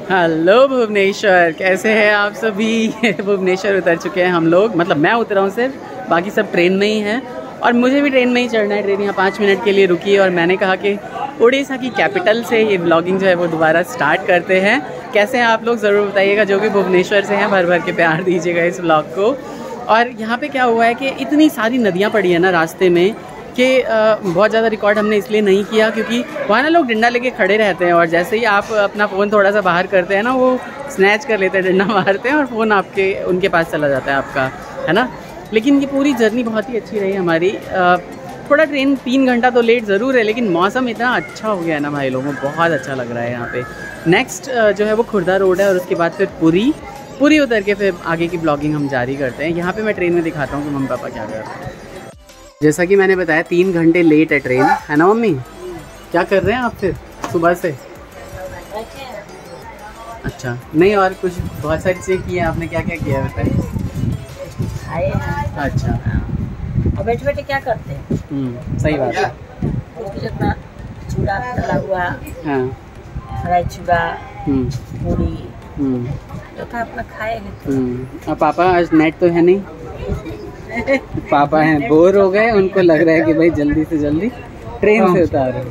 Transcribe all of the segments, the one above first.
Hello Bhubaneswar, कैसे हैं आप सभी। भुवनेश्वर उतर चुके हैं हम लोग, मतलब मैं उतरा हूँ सिर्फ, बाकी सब ट्रेन में ही हैं और मुझे भी ट्रेन में ही चढ़ना है। ट्रेन यहाँ 5 मिनट के लिए रुकी है और मैंने कहा कि उड़ीसा की कैपिटल से ये व्लॉगिंग जो है वो दोबारा स्टार्ट करते हैं। कैसे हैं आप लोग ज़रूर बताइएगा, जो भी भुवनेश्वर से हैं भर भर के प्यार दीजिएगा इस व्लॉग को। और यहाँ पे क्या हुआ है कि इतनी सारी नदियाँ पड़ी है ना रास्ते में कि बहुत ज़्यादा रिकॉर्ड हमने इसलिए नहीं किया क्योंकि वहाँ ना लोग डंडा लेके खड़े रहते हैं और जैसे ही आप अपना फ़ोन थोड़ा सा बाहर करते हैं ना वो स्नैच कर लेते हैं, डंडा मारते हैं और फ़ोन आपके उनके पास चला जाता है आपका, है ना। लेकिन ये पूरी जर्नी बहुत ही अच्छी रही हमारी। थोड़ा ट्रेन 3 घंटा तो लेट ज़रूर है, लेकिन मौसम इतना अच्छा हो गया है ना भाई लोगों को, बहुत अच्छा लग रहा है यहाँ पे। नेक्स्ट जो है वो खुर्दा रोड है और उसके बाद फिर पुरी उतर के फिर आगे की ब्लॉगिंग हम जारी करते हैं। यहाँ पे मैं ट्रेन में दिखाता हूँ कि मम्मी पापा क्या कर रहे हैं। जैसा कि मैंने बताया 3 घंटे लेट है ट्रेन, है ना मम्मी। क्या कर रहे हैं आप फिर सुबह से? अच्छा, नहीं और कुछ बहुत सारी चीज़ें की हैं आपने, क्या क्या किया है बताइए। अच्छा, और बैठे बैठे क्या करते हैं? सही बात है। जितना चूड़ा तला हुआ, हाँ, फ्राई चूड़ा, पूरी जो था अपना खाएंगे। और पापा आज नेट तो है नहीं, पापा हैं बोर हो गए, उनको लग रहा है कि भाई जल्दी से जल्दी ट्रेन से उतारो।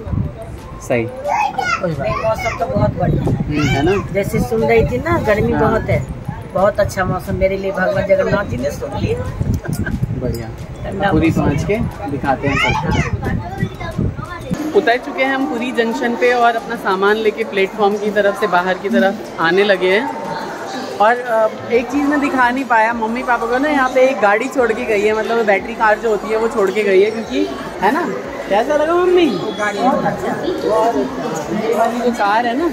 सही, मौसम तो बहुत बढ़िया है ना। जैसे सुन रही थी ना, गर्मी बहुत है, बहुत अच्छा मौसम मेरे लिए भगवान जगन्नाथ जी ने सुन लिया। बढ़िया, पुरी पहुँच के दिखाते हैं सब। उतर चुके हैं हम पुरी जंक्शन पे और अपना सामान लेके प्लेटफॉर्म की तरफ से बाहर की तरफ आने लगे हैं। और एक चीज़ मैं दिखा नहीं पाया, मम्मी पापा को ना यहाँ पे एक गाड़ी छोड़ के गई है, मतलब बैटरी कार जो होती है वो छोड़ के गई है, क्योंकि है ना। कैसा लगा मम्मी? ये वाली जो कार है ना,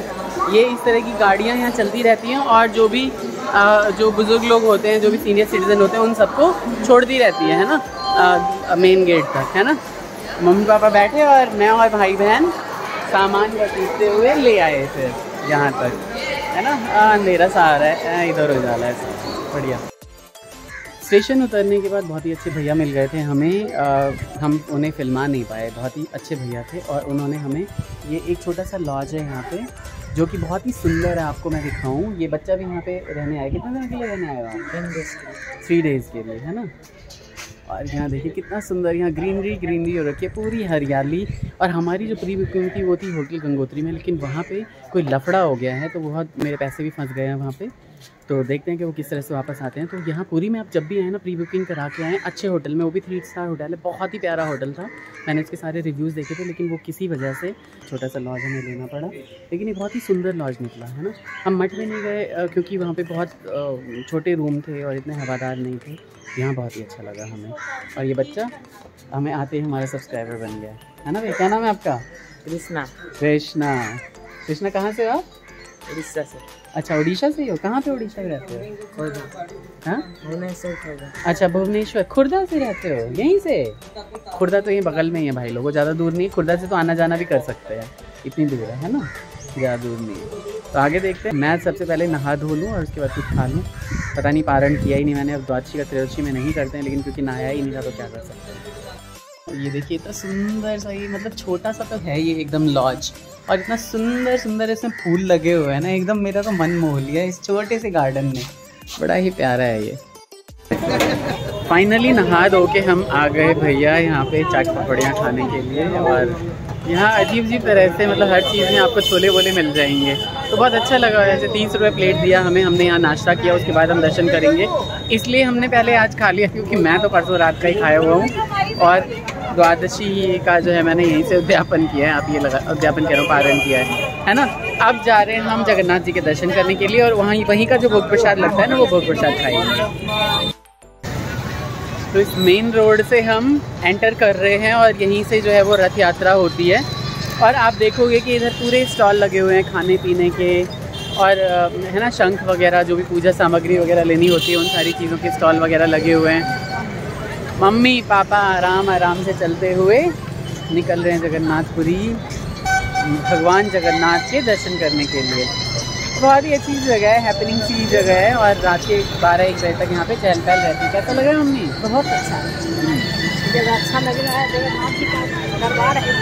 ये इस तरह की गाड़ियाँ यहाँ चलती रहती हैं और जो भी जो बुज़ुर्ग लोग होते हैं, जो भी सीनियर सिटीज़न होते हैं, उन सबको छोड़ती रहती है ना मेन गेट तक, है ना। मम्मी पापा बैठे और मैं और भाई बहन सामान खरीदते हुए ले आए फिर यहाँ तक, है ना। अंधेरा सा आ रहा है, इधर हो जा रहा है, बढ़िया। स्टेशन उतरने के बाद बहुत ही अच्छे भैया मिल गए थे हमें। हम उन्हें फिल्मा नहीं पाए, बहुत ही अच्छे भैया थे और उन्होंने हमें ये एक छोटा सा लॉज है यहाँ पे जो कि बहुत ही सुंदर है, आपको मैं दिखाऊं। ये बच्चा भी यहाँ पे रहने आया, कितने दिन के लिए रहने आया आप? 3 डेज़ के लिए, है ना। और यहाँ देखिए कितना सुंदर, यहाँ ग्रीनरी हो रखी है, पूरी हरियाली। और हमारी जो प्री बुकिंग थी वो थी होटल गंगोत्री में, लेकिन वहाँ पे कोई लफड़ा हो गया है तो बहुत मेरे पैसे भी फंस गए हैं वहाँ पे। तो देखते हैं कि वो किस तरह से वापस आते हैं। तो यहाँ पुरी में आप जब भी आए ना, प्री बुकिंग करा के आएँ अच्छे होटल में, वो भी 3 स्टार होटल है, बहुत ही प्यारा होटल था। मैंने उसके सारे रिव्यूज़ देखे थे, लेकिन वो किसी वजह से छोटा सा लॉज हमें लेना पड़ा, लेकिन ये बहुत ही सुंदर लॉज निकला, है ना। हम मठ में नहीं गए क्योंकि वहाँ पे बहुत छोटे रूम थे और इतने हवादार नहीं थे। यहाँ बहुत ही अच्छा लगा हमें। और ये बच्चा हमें आते ही हमारा सब्सक्राइबर बन गया, है ना भाई। क्या नाम है आपका? कृष्णा। कृष्णा कहाँ से हो आप? उड़ीसा से। अच्छा, उड़ीसा से ही हो। कहाँ पे उड़ीसा में रहते हो? हाँ, भुवनेश्वर। अच्छा, भुवनेश्वर, खुर्दा से रहते हो? यहीं से? खुर्दा तो यहीं बगल में ही है भाई लोगों, ज़्यादा दूर नहीं। खुर्दा से तो आना जाना भी कर सकते हैं, इतनी दूर है ना, ज़्यादा दूर नहीं है। तो आगे देखते हैं। मैं सबसे पहले नहा धो लूँ और उसके बाद कुछ खा लूँ। पता नहीं, पारण किया ही नहीं मैंने, अब द्वादशी का त्रयोदशी में नहीं करते हैं, लेकिन क्योंकि नहाया ही नहीं था तो क्या कर सकते हैं। ये देखिए इतना सुंदर सा, ये मतलब छोटा सा तो है ये एकदम लॉज, और इतना सुंदर इसमें फूल लगे हुए हैं ना, एकदम मेरा तो मन मोह लिया इस छोटे से गार्डन में, बड़ा ही प्यारा है ये। फाइनली नहा धो के हम आ गए भैया यहाँ पे चाट पकौड़ियाँ खाने के लिए। और यहाँ अजीब तरह से मतलब हर चीज़ में आपको छोले वोले मिल जाएंगे, तो बहुत अच्छा लगा। जैसे 30 रुपये प्लेट दिया हमें, हमने यहाँ नाश्ता किया, उसके बाद हम दर्शन करेंगे, इसलिए हमने पहले आज खा लिया, क्योंकि मैं तो परसों रात का ही खाया हुआ हूँ। और द्वादशी का जो है मैंने यहीं से उद्यापन किया है, आप ये लगा उद्यापन कह रहा हूँ, पारण किया है ना। अब जा रहे हैं हम जगन्नाथ जी के दर्शन करने के लिए और वहीं का जो भोग प्रसाद लगता है ना, वो भोग प्रसाद खाएंगे। तो इस मेन रोड से हम एंटर कर रहे हैं और यहीं से जो है वो रथ यात्रा होती है। और आप देखोगे कि इधर पूरे स्टॉल लगे हुए हैं खाने पीने के, और है ना, शंख वगैरह, जो भी पूजा सामग्री वगैरह लेनी होती है, उन सारी चीज़ों के स्टॉल वगैरह लगे हुए हैं। मम्मी पापा आराम से चलते हुए निकल रहे हैं जगन्नाथपुरी, भगवान जगन्नाथ के दर्शन करने के लिए। बहुत ही अच्छी जगह है, हैपनिंग सी जगह है, और रात के 12-1 बजे तक यहाँ पे चहल पहल रहती है। कैसा लगा मम्मी? बहुत अच्छा जगह, अच्छा लग रहा है। जगन्नाथ जी का दरबार है।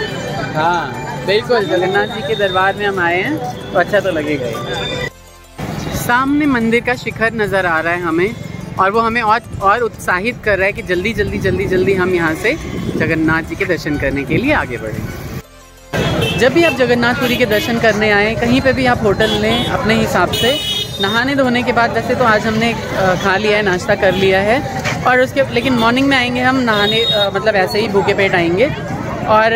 हाँ बिल्कुल, जगन्नाथ जी के दरबार में हम आए हैं तो अच्छा तो लगेगा ही। सामने मंदिर का शिखर नज़र आ रहा है हमें, और वो हमें और उत्साहित कर रहा है कि जल्दी जल्दी जल्दी जल्दी हम यहाँ से जगन्नाथ जी के दर्शन करने के लिए आगे बढ़ें। जब भी आप जगन्नाथपुरी के दर्शन करने आएँ, कहीं पे भी आप होटल लें अपने हिसाब से। नहाने धोने के बाद, वैसे तो आज हमने खा लिया है, नाश्ता कर लिया है, और उसके लेकिन मॉर्निंग में आएंगे हम नहाने, मतलब ऐसे ही भूखे पेट आएंगे। और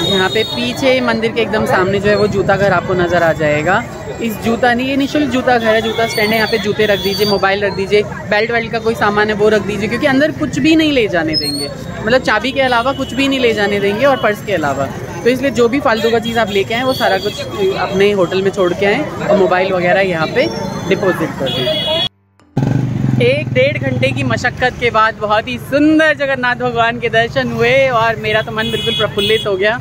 यहाँ पे पीछे मंदिर के एकदम सामने जो है वो जूता घर आपको नज़र आ जाएगा। इस जूता नहीं, ये निःशुल्क जूता घर है, जूता स्टैंड है। यहाँ पे जूते रख दीजिए, मोबाइल रख दीजिए, बेल्ट वेल्ट का कोई सामान है वो रख दीजिए, क्योंकि अंदर कुछ भी नहीं ले जाने देंगे, मतलब चाबी के अलावा कुछ भी नहीं ले जाने देंगे, और पर्स के अलावा। तो इसलिए जो भी फालतू का चीज़ आप लेके आएँ वो सारा कुछ अपने होटल में छोड़ के आएँ, और मोबाइल वगैरह यहाँ पे डिपॉजिट कर दें। 1-1.5 घंटे की मशक्क़त के बाद बहुत ही सुंदर जगन्नाथ भगवान के दर्शन हुए, और मेरा तो मन बिल्कुल प्रफुल्लित हो गया।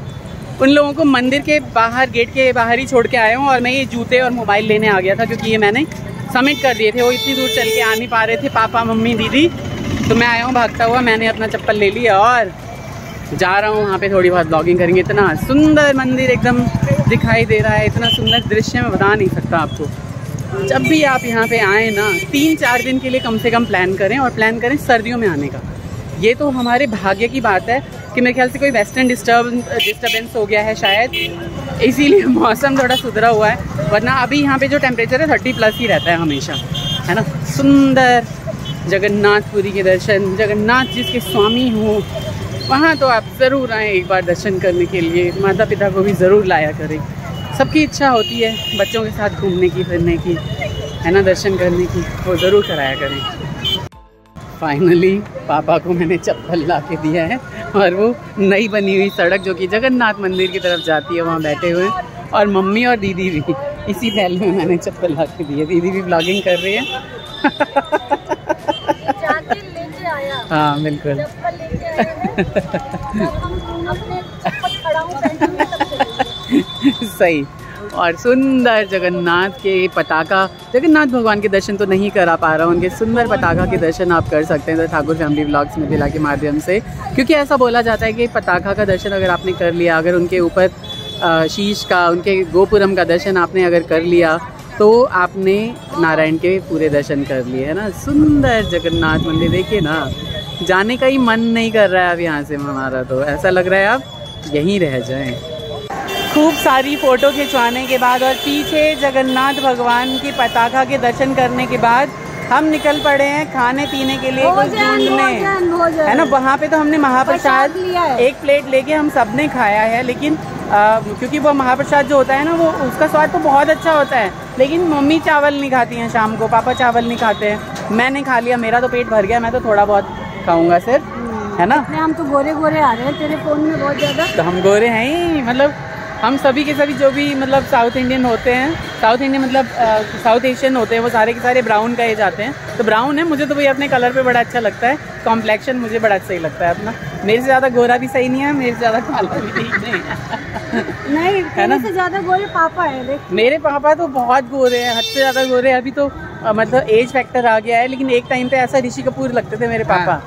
उन लोगों को मंदिर के बाहर, गेट के बाहर ही छोड़ के आया हूँ, और मैं ये जूते और मोबाइल लेने आ गया था, क्योंकि ये मैंने सबमिट कर दिए थे। वो इतनी दूर चल के आ नहीं पा रहे थे, पापा मम्मी दीदी, तो मैं आया हूँ भागता हुआ। मैंने अपना चप्पल ले लिया और जा रहा हूँ वहाँ पे थोड़ी बहुत ब्लॉगिंग करेंगे। इतना सुंदर मंदिर एकदम दिखाई दे रहा है, इतना सुंदर दृश्य मैं बता नहीं सकता आपको। जब भी आप यहाँ पे आएँ ना, 3-4 दिन के लिए कम से कम प्लान करें, और प्लान करें सर्दियों में आने का। ये तो हमारे भाग्य की बात है कि मेरे ख्याल से कोई वेस्टर्न डिस्टर्बेंस हो गया है शायद, इसीलिए मौसम थोड़ा सुधरा हुआ है, वरना अभी यहाँ पे जो टेम्परेचर है 30+ ही रहता है हमेशा, है ना। सुंदर जगन्नाथपुरी के दर्शन, जगन्नाथ जिसके स्वामी हो वहाँ तो आप ज़रूर आएँ एक बार दर्शन करने के लिए। माता पिता को भी ज़रूर लाया करें, सबकी इच्छा होती है बच्चों के साथ घूमने की, फिरने की, है ना, दर्शन करने की, वो ज़रूर कराया करें। फाइनली पापा को मैंने चप्पल ला के दिया है, और वो नई बनी हुई सड़क जो कि जगन्नाथ मंदिर की तरफ जाती है वहाँ बैठे हुए हैं, और मम्मी और दीदी भी इसी थैले में मैंने चप्पल ला के दी है। दीदी भी ब्लॉगिंग कर रही है। हाँ बिल्कुल। सही। और सुंदर जगन्नाथ के पताका, जगन्नाथ भगवान के दर्शन तो नहीं करा पा रहा हूँ, उनके सुंदर पताका के दर्शन आप कर सकते हैं ठाकुर फैमिली व्लॉग्स मिथिला के माध्यम से, क्योंकि ऐसा बोला जाता है कि पताका का दर्शन अगर आपने कर लिया, अगर उनके ऊपर शीश का, उनके गोपुरम का दर्शन आपने अगर कर लिया, तो आपने नारायण के पूरे दर्शन कर लिए, है ना। सुंदर जगन्नाथ मंदिर देखिए ना, जाने का ही मन नहीं कर रहा है अब यहाँ से हमारा, तो ऐसा लग रहा है आप यहीं रह जाएं। खूब सारी फ़ोटो खिंचवाने के बाद और पीछे जगन्नाथ भगवान की पताका के दर्शन करने के बाद हम निकल पड़े हैं खाने पीने के लिए कुछ ढूंढने, है ना। वहाँ पे तो हमने महाप्रसाद 1 प्लेट लेके हम सब ने खाया है, लेकिन क्योंकि वो महाप्रसाद जो होता है ना, वो उसका स्वाद तो बहुत अच्छा होता है, लेकिन मम्मी चावल नहीं खाती हैं शाम को, पापा चावल नहीं खाते हैं। मैंने खा लिया, मेरा तो पेट भर गया, मैं तो थोड़ा बहुत खाऊंगा सिर्फ, है ना। हम तो गोरे गोरे आ रहे हैं तेरे फोन में बहुत ज़्यादा। तो हम गोरे हैं ही, मतलब हम सभी के सभी जो भी मतलब साउथ इंडियन होते हैं, साउथ इंडियन मतलब साउथ एशियन होते हैं, वो सारे के सारे ब्राउन कहे जाते हैं। तो ब्राउन है, मुझे तो भाई अपने कलर पे बड़ा अच्छा लगता है, कॉम्प्लेक्शन मुझे बड़ा सही लगता है अपना। मेरे से ज़्यादा गोरा भी सही नहीं है, मेरे से ज़्यादा काला भी ठीक नहीं है। नहीं, तेरे से ज़्यादा गोरे पापा है, देख। मेरे पापा तो बहुत गोरे हैं, हद से ज़्यादा गोरे हैं। अभी तो मतलब एज फैक्टर आ गया है, लेकिन एक टाइम पे ऐसा ऋषि कपूर लगते थे मेरे पापा।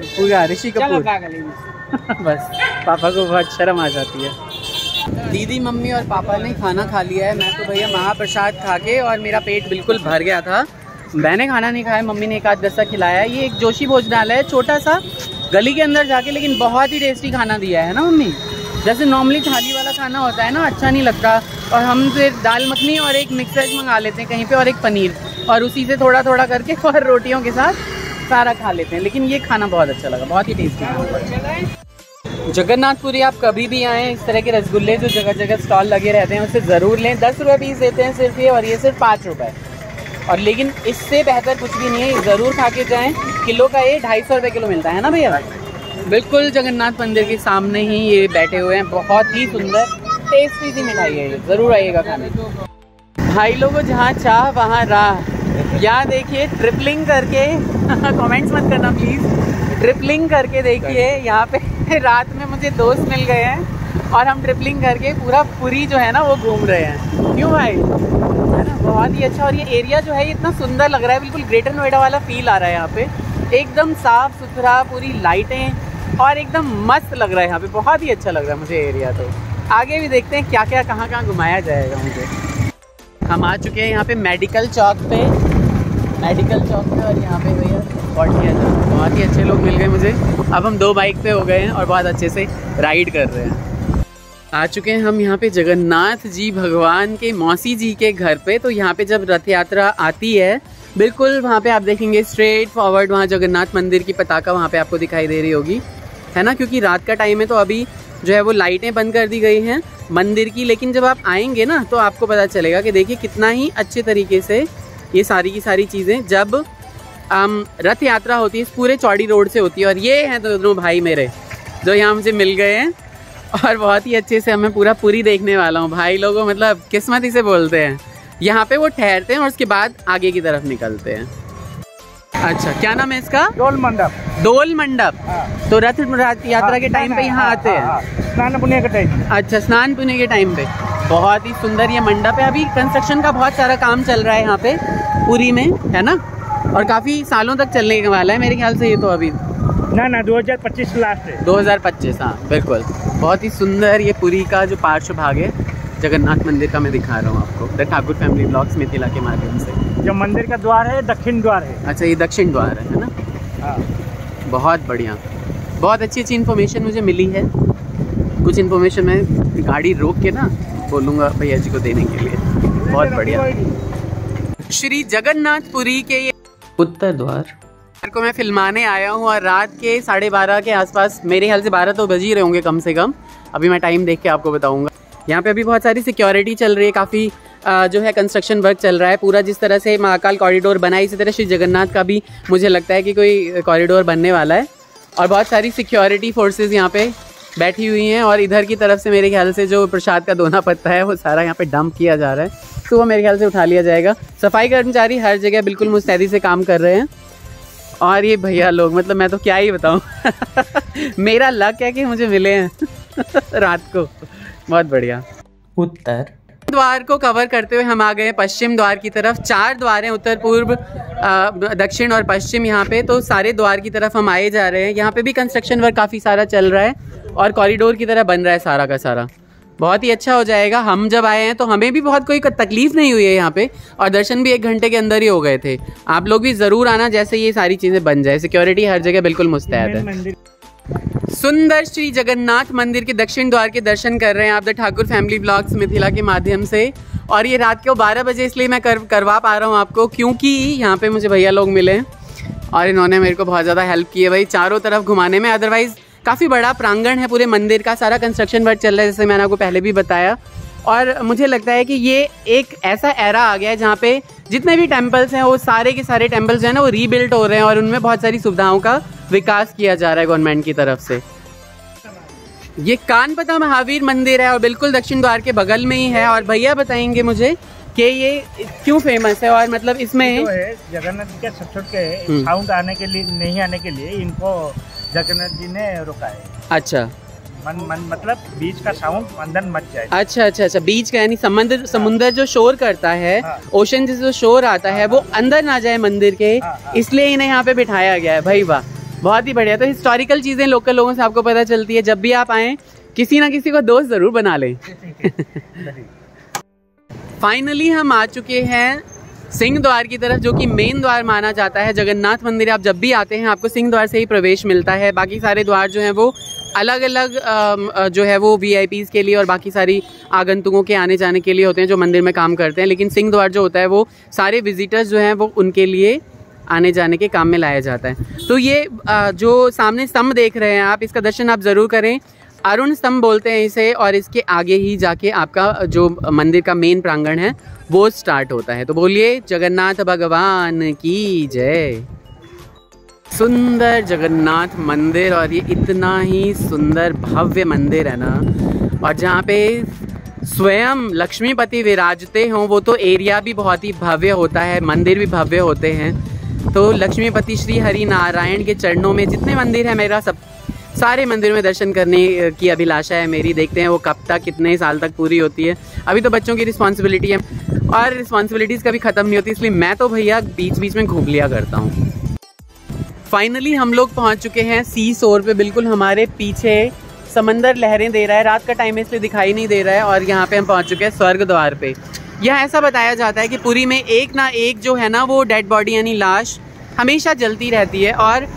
पूरा ऋषि कपूर। बस पापा को बहुत शर्म आ जाती है। दीदी मम्मी और पापा ने खाना खा लिया है, मैं तो भैया महाप्रसाद खा के, और मेरा पेट बिल्कुल भर गया था। मैंने खाना नहीं खाया, मम्मी ने 1-8 खिलाया है। ये एक जोशी भोजनालय है, छोटा सा गली के अंदर जाके, लेकिन बहुत ही टेस्टी खाना दिया है ना मम्मी। जैसे नॉर्मली थाली वाला खाना होता है ना, अच्छा नहीं लगता, और हम फिर दाल मखनी और एक मिक्स वेज मंगा लेते हैं कहीं पे, और एक पनीर, और उसी से थोड़ा थोड़ा करके और रोटियों के साथ सारा खा लेते हैं। लेकिन ये खाना बहुत अच्छा लगा, बहुत ही टेस्टी। जगन्नाथपुरी आप कभी भी आएँ, इस तरह के रसगुल्ले जो जगह जगह स्टॉल लगे रहते हैं उसे ज़रूर लें। 10 रुपये पीस देते हैं सिर्फ ये, और ये सिर्फ 5 रुपये, और लेकिन इससे बेहतर कुछ भी नहीं है, ज़रूर खा के जाएँ। किलो का ये 250 रुपये किलो मिलता है ना भैया। बिल्कुल जगन्नाथ मंदिर के सामने ही ये बैठे हुए हैं, बहुत ही सुंदर टेस्टी सी मिठाई है ये, ज़रूर आइएगा खाने। भाई लोगों, जहाँ चाह वहाँ राह। यहाँ देखिए ट्रिपलिंग करके कमेंट्स मत करना प्लीज़, ट्रिपलिंग करके देखिए यहाँ पे रात में मुझे दोस्त मिल गए हैं, और हम ट्रिपलिंग करके पूरा पुरी जो है ना वो घूम रहे हैं। क्यों भाई, है ना, बहुत ही अच्छा। और ये एरिया जो है इतना सुंदर लग रहा है, बिल्कुल ग्रेटर नोएडा वाला फील आ रहा है यहाँ पे, एकदम साफ़ सुथरा, पूरी लाइटें, और एकदम मस्त लग रहा है यहाँ पे, बहुत ही अच्छा लग रहा है मुझे एरिया। तो आगे भी देखते हैं क्या क्या कहाँ कहाँ घुमाया जाएगा मुझे। हम आ चुके हैं यहाँ पे मेडिकल चौक पे, और यहाँ पे भैया स्पॉट किया था। बहुत ही अच्छे लोग मिल गए मुझे। अब हम 2 बाइक पे हो गए हैं और बहुत अच्छे से राइड कर रहे हैं। आ चुके हैं हम यहाँ पे जगन्नाथ जी भगवान के मौसी जी के घर पे। तो यहाँ पे जब रथ यात्रा आती है, बिल्कुल वहाँ पे आप देखेंगे स्ट्रेट फॉरवर्ड वहाँ जगन्नाथ मंदिर की पताका वहाँ पे आपको दिखाई दे रही होगी, है ना, क्योंकि रात का टाइम है तो अभी जो है वो लाइटें बंद कर दी गई हैं मंदिर की। लेकिन जब आप आएंगे ना तो आपको पता चलेगा कि देखिए कितना ही अच्छे तरीके से ये सारी की सारी चीज़ें जब रथ यात्रा होती है इस पूरे चौड़ी रोड से होती है। और ये हैं दोनों भाई मेरे जो यहाँ मुझे मिल गए हैं और बहुत ही अच्छे से मैं पूरा पुरी देखने वाला हूँ। भाई लोगों मतलब किस्मत इसे बोलते हैं। यहाँ पे वो ठहरते हैं और उसके बाद आगे की तरफ निकलते हैं। अच्छा, क्या नाम है इसका? डोल मंडप। डोल मंडप। तो रथ यात्रा के टाइम पे यहाँ आते हैं, स्नान पुण्य के टाइम। अच्छा, स्नान पुण्य के टाइम पे। बहुत ही सुंदर ये मंडप है। अभी कंस्ट्रक्शन का बहुत सारा काम चल रहा है यहाँ पे पुरी में, है ना, और काफी सालों तक चलने वाला है मेरे ख्याल से ये तो अभी ना 2025 लास्ट है। 2025, हाँ बिल्कुल। बहुत ही सुंदर ये पुरी का जो पार्श्व भाग है जगन्नाथ मंदिर का मैं दिखा रहा हूँ आपको the Thakur family blogs Mithila के माध्यम से। जो मंदिर का द्वार है दक्षिण द्वार है। अच्छा, ये दक्षिण द्वार है ना। हाँ, बहुत बढ़िया, बहुत अच्छी इन्फॉर्मेशन मुझे मिली है। कुछ इन्फॉर्मेशन मैं गाड़ी रोक के ना बोलूँगा भैया जी को देने के लिए। बहुत बढ़िया। श्री जगन्नाथपुरी के ये उत्तर द्वार को मैं फिल्माने आया हूँ और रात के 12:30 के आसपास, मेरे ख्याल से 12 तो बज ही रहे होंगे कम से कम। अभी मैं टाइम देख के आपको बताऊँगा। यहाँ पे अभी बहुत सारी सिक्योरिटी चल रही है, काफ़ी जो है कंस्ट्रक्शन वर्क चल रहा है पूरा। जिस तरह से महाकाल कॉरिडोर बना है इसी तरह श्री जगन्नाथ का भी मुझे लगता है कि कोई कॉरिडोर बनने वाला है। और बहुत सारी सिक्योरिटी फोर्सेस यहाँ पे बैठी हुई हैं। और इधर की तरफ से मेरे ख्याल से जो प्रसाद का दोना पत्ता है वो सारा यहाँ पे डंप किया जा रहा है, तो वो मेरे ख्याल से उठा लिया जाएगा। सफाई कर्मचारी हर जगह बिल्कुल मुस्तैदी से काम कर रहे हैं। और ये भैया लोग मतलब मैं तो क्या ही बताऊँ मेरा लक है कि मुझे मिले हैं रात को। बहुत बढ़िया। उत्तर द्वार को कवर करते हुए हम आ गए पश्चिम द्वार की तरफ। 4 द्वार हैं, उत्तर, पूर्व, दक्षिण और पश्चिम यहाँ पे। तो सारे द्वार की तरफ हम आए जा रहे हैं। यहाँ पे भी कंस्ट्रक्शन वर्क काफ़ी सारा चल रहा है और कॉरिडोर की तरह बन रहा है सारा का सारा। बहुत ही अच्छा हो जाएगा। हम जब आए हैं तो हमें भी बहुत कोई तकलीफ नहीं हुई है यहाँ पे, और दर्शन भी 1 घंटे के अंदर ही हो गए थे। आप लोग भी ज़रूर आना जैसे ये सारी चीज़ें बन जाए। सिक्योरिटी हर जगह बिल्कुल मुस्तैद है। सुंदर श्री जगन्नाथ मंदिर के दक्षिण द्वार के दर्शन कर रहे हैं आप the Thakur family blogs Mithila के माध्यम से। और ये रात के 12 बजे इसलिए मैं करवा पा रहा हूँ आपको क्योंकि यहाँ पे मुझे भैया लोग मिले और इन्होंने मेरे को बहुत ज़्यादा हेल्प की है भाई चारों तरफ घुमाने में। अदरवाइज़ काफ़ी बड़ा प्रांगण है पूरे मंदिर का, सारा कंस्ट्रक्शन वर्क चल रहा है जैसे मैंने आपको पहले भी बताया। और मुझे लगता है कि ये एक ऐसा एरा आ गया है जहाँ पे जितने भी टेम्पल्स हैं वो सारे के सारे टेम्पल्स जो है ना वो रीबिल्ड हो रहे हैं और उनमें बहुत सारी सुविधाओं का विकास किया जा रहा है गवर्नमेंट की तरफ से। ये कानपता महावीर मंदिर है और बिल्कुल दक्षिण द्वार के बगल में ही है। और भैया बताएंगे मुझे कि ये क्यों फेमस है और मतलब इसमें जगन्नाथ के छठ के साउंड आने के लिए नहीं आने के लिए इनको जगन्नाथ जी ने रोका है। अच्छा, मतलब बीच का साउंड अंदर मच जाए। अच्छा, बीच का यानी समुंदर जो शोर करता है, ओशन से जो शोर आता है वो अंदर ना जाए मंदिर के, इसलिए इन्हें यहाँ पे बिठाया गया है। भाई वाह, बहुत ही बढ़िया। तो हिस्टोरिकल चीजें लोकल लोगों से आपको पता चलती है। जब भी आप आए किसी ना किसी को दोस्त जरूर बना लें। फाइनली हम आ चुके हैं सिंह द्वार की तरफ, जो कि मेन द्वार माना जाता है। जगन्नाथ मंदिर आप जब भी आते हैं आपको सिंह द्वार से ही प्रवेश मिलता है। बाकी सारे द्वार जो हैं वो अलग अलग जो है वो VIPs के लिए और बाकी सारी आगंतुकों के आने जाने के लिए होते हैं जो मंदिर में काम करते हैं। लेकिन सिंह द्वार जो होता है वो सारे विजिटर्स जो हैं वो उनके लिए आने जाने के काम में लाया जाता है। तो ये जो सामने स्तंभ देख रहे हैं आप, इसका दर्शन आप ज़रूर करें। अरुण स्तंभ बोलते हैं इसे, और इसके आगे ही जाके आपका जो मंदिर का मेन प्रांगण है वो स्टार्ट होता है। तो बोलिए जगन्नाथ भगवान की जय। सुंदर जगन्नाथ मंदिर, और ये इतना ही सुंदर भव्य मंदिर है ना, और जहाँ पे स्वयं लक्ष्मीपति विराजते हों वो तो एरिया भी बहुत ही भव्य होता है, मंदिर भी भव्य होते हैं। तो लक्ष्मीपति श्री हरि नारायण के चरणों में जितने मंदिर है, मेरा सारे मंदिरों में दर्शन करने की अभिलाषा है मेरी। देखते हैं वो कब तक, कितने साल तक पूरी होती है। अभी तो बच्चों की रिस्पॉन्सिबिलिटी है और रिस्पॉन्सिबिलिटीज़ कभी ख़त्म नहीं होती, इसलिए मैं तो भैया बीच बीच में घूम लिया करता हूँ। फाइनली हम लोग पहुँच चुके हैं सी शोर पे। बिल्कुल हमारे पीछे समंदर लहरें दे रहा है। रात का टाइम है इसलिए दिखाई नहीं दे रहा है। और यहाँ पे हम पहुँच चुके हैं स्वर्ग द्वार पे। यहाँ ऐसा बताया जाता है कि पुरी में एक ना एक जो है ना वो डेड बॉडी यानी लाश हमेशा जलती रहती है। और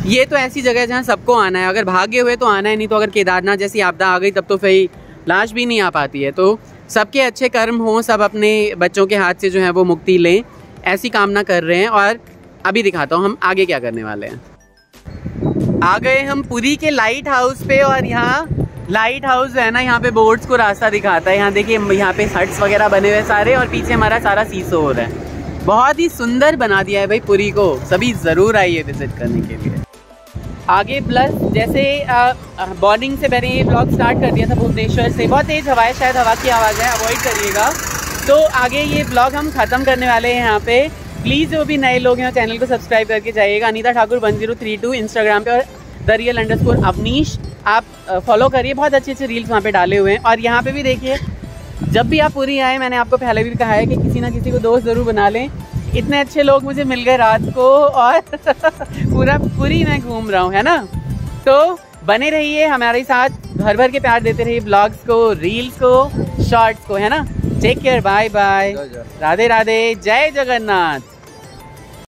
ये तो ऐसी जगह है जहाँ सबको आना है, अगर भागे हुए तो आना है, नहीं तो अगर केदारनाथ जैसी आपदा आ गई तब तो फिर लाश भी नहीं आ पाती है। तो सबके अच्छे कर्म हों, सब अपने बच्चों के हाथ से जो है वो मुक्ति लें, ऐसी कामना कर रहे हैं। और अभी दिखाता हूँ हम आगे क्या करने वाले हैं। आ गए हम पुरी के लाइट हाउस पे, और यहाँ लाइट हाउस है ना, यहाँ पे बोट्स को रास्ता दिखाता है। यहाँ देखिए, यहाँ पे हट्स वगैरह बने हुए सारे, और पीछे हमारा सारा सीसो हो रहा है। बहुत ही सुंदर बना दिया है भाई पुरी को, सभी ज़रूर आइए विजिट करने के लिए। आगे प्लस जैसे मॉर्निंग से मैंने ये ब्लॉग स्टार्ट कर दिया था भुवनेश्वर से, बहुत तेज़ हवा है, शायद हवा की आवाज़ है, अवॉइड करिएगा। तो आगे ये ब्लॉग हम ख़त्म करने वाले हैं यहाँ पे। प्लीज़ जो भी नए लोग हैं चैनल को सब्सक्राइब करके जाइएगा। अनीता ठाकुर 1032 इंस्टाग्राम पे, और @_अवनीश आप फॉलो करिए, बहुत अच्छे अच्छे रील्स वहाँ पे डाले हुए हैं। और यहाँ पे भी देखिए, जब भी आप पुरी आए, मैंने आपको पहले भी कहा है कि किसी ना किसी को दोस्त ज़रूर बना लें। इतने अच्छे लोग मुझे मिल गए रात को, और पूरा पुरी में घूम रहा हूँ, है ना। तो बने रहिए हमारे साथ, भर भर के प्यार देते रहिए ब्लॉग्स को, रील्स को, शॉर्ट्स को, है ना। Take care, bye bye, Radhe Radhe, जय जगन्नाथ।